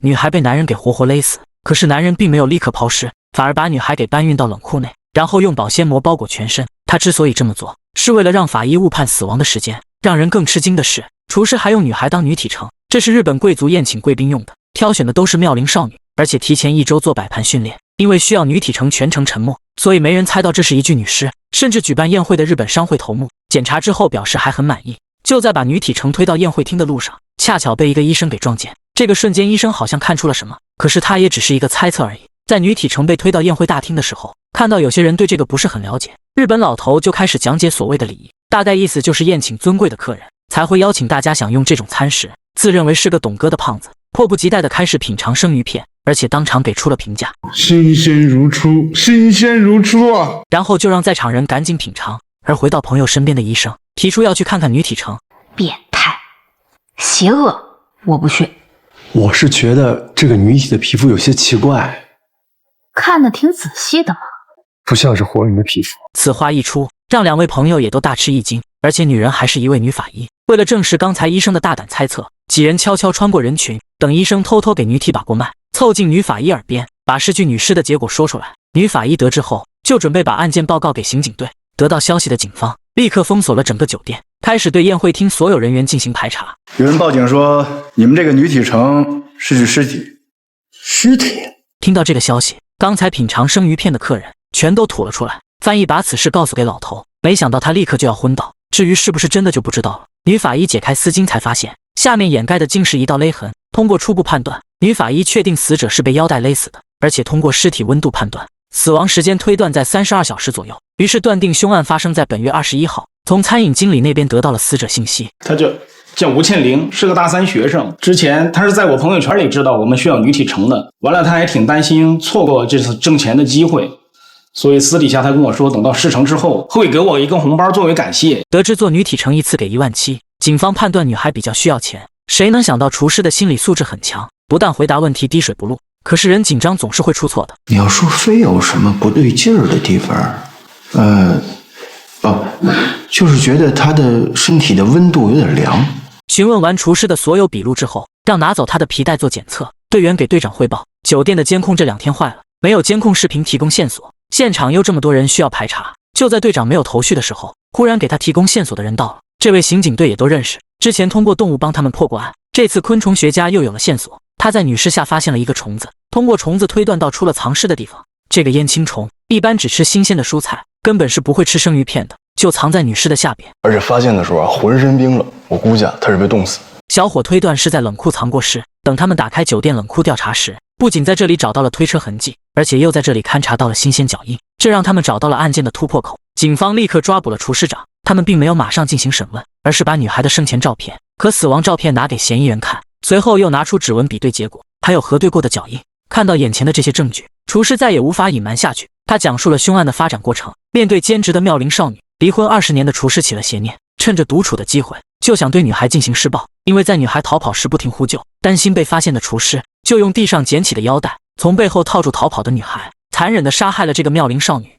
女孩被男人给活活勒死。可是男人并没有立刻抛尸，反而把女孩给搬运到冷库内，然后用保鲜膜包裹全身。他之所以这么做，是为了让法医误判死亡的时间。让人更吃惊的是，厨师还用女孩当女体城，这是日本贵族宴请贵宾用的，挑选的都是妙龄少女，而且提前1周做摆盘训练。因为需要女体城全程沉默，所以没人猜到这是一具女尸。甚至举办宴会的日本商会头目检查之后表示还很满意。就在把女体城推到宴会厅的路上，恰巧被一个医生给撞见。这个瞬间，医生好像看出了什么，可是他也只是一个猜测而已。在女体城被推到宴会大厅的时候，看到有些人对这个不是很了解，日本老头就开始讲解所谓的礼仪，大概意思就是宴请尊贵的客人才会邀请大家享用这种餐食。自认为是个懂歌的胖子迫不及待地开始品尝生鱼片，而且当场给出了评价：新鲜如初，新鲜如初啊！然后就让在场人赶紧品尝。而回到朋友身边的医生提出要去看看女体城，变态，邪恶，我不去。我是觉得这个女体的皮肤有些奇怪，看得挺仔细的嘛，不像是活人的皮肤。此话一出，让2位朋友也都大吃一惊，而且女人还是一位女法医。为了证实刚才医生的大胆猜测，几人悄悄穿过人群，等医生偷偷给女体把过脉，凑近女法医耳边，把是具女尸的结果说出来。女法医得知后，就准备把案件报告给刑警队。得到消息的警方立刻封锁了整个酒店，开始对宴会厅所有人员进行排查。有人报警说，你们这个女体城是具尸体。尸体？听到这个消息，刚才品尝生鱼片的客人全都吐了出来。翻译把此事告诉给老头，没想到他立刻就要昏倒。至于是不是真的就不知道了。女法医解开丝巾才发现，下面掩盖的竟是一道勒痕。通过初步判断，女法医确定死者是被腰带勒死的，而且通过尸体温度判断，死亡时间推断在32小时左右，于是断定凶案发生在本月21号。从餐饮经理那边得到了死者信息，他叫吴倩玲，是个大3学生。之前他是在我朋友圈里知道我们需要女体城的，完了他还挺担心错过这次挣钱的机会，所以私底下他跟我说，等到事成之后会给我一个红包作为感谢。得知做女体城一次给17000，警方判断女孩比较需要钱。谁能想到厨师的心理素质很强，不但回答问题滴水不漏，可是人紧张总是会出错的。你要说非有什么不对劲儿的地方，就是觉得他的身体的温度有点凉。询问完厨师的所有笔录之后，让拿走他的皮带做检测。队员给队长汇报，酒店的监控这2天坏了，没有监控视频提供线索，现场又这么多人需要排查。就在队长没有头绪的时候，忽然给他提供线索的人到了。这位刑警队也都认识，之前通过动物帮他们破过案，这次昆虫学家又有了线索。他在女尸下发现了一个虫子，通过虫子推断到出了藏尸的地方。这个烟青虫一般只吃新鲜的蔬菜，根本是不会吃生鱼片的，就藏在女尸的下边。而且发现的时候浑身冰冷，我估计他是被冻死。小伙推断是在冷库藏过尸。等他们打开酒店冷库调查时，不仅在这里找到了推车痕迹，而且又在这里勘察到了新鲜脚印，这让他们找到了案件的突破口。警方立刻抓捕了厨师长，他们并没有马上进行审问，而是把女孩的生前照片和死亡照片拿给嫌疑人看，随后又拿出指纹比对结果，还有核对过的脚印。看到眼前的这些证据，厨师再也无法隐瞒下去，他讲述了凶案的发展过程。面对兼职的妙龄少女，离婚20年的厨师起了邪念，趁着独处的机会就想对女孩进行施暴。因为在女孩逃跑时不停呼救，担心被发现的厨师就用地上捡起的腰带从背后套住逃跑的女孩，残忍地杀害了这个妙龄少女。